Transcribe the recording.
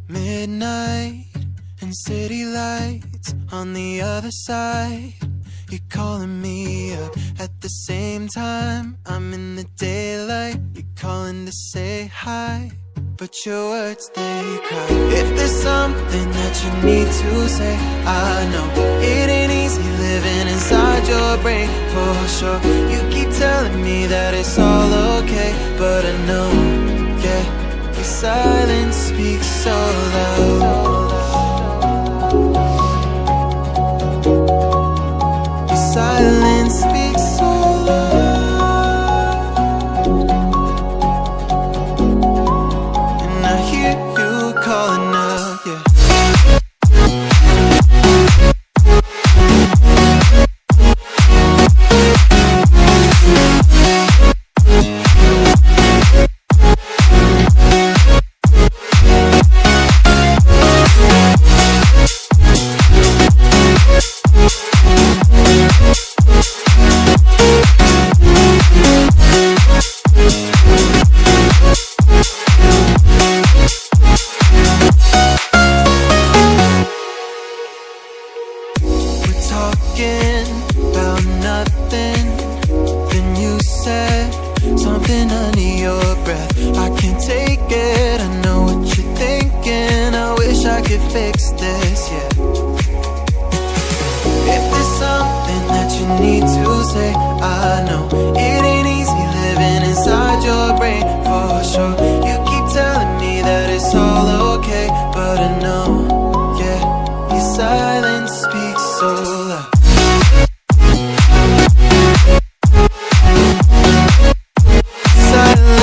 Midnight and city lights on the other side. You're calling me up at the same time. I'm in the daylight. You're calling to say hi, but your words, they cry. If there's something that you need to say, I know it ain't easy living inside your brain, for sure. You keep telling me that it's all okay, but I know, yeah, your silence speaks so loud. Your silence speaks so loud, and I hear you calling up, yeah. Talking about nothing, then you said something under your breath. I can't take it, I know what you're thinking. I wish I could fix this, yeah. If there's something that you need to say, I know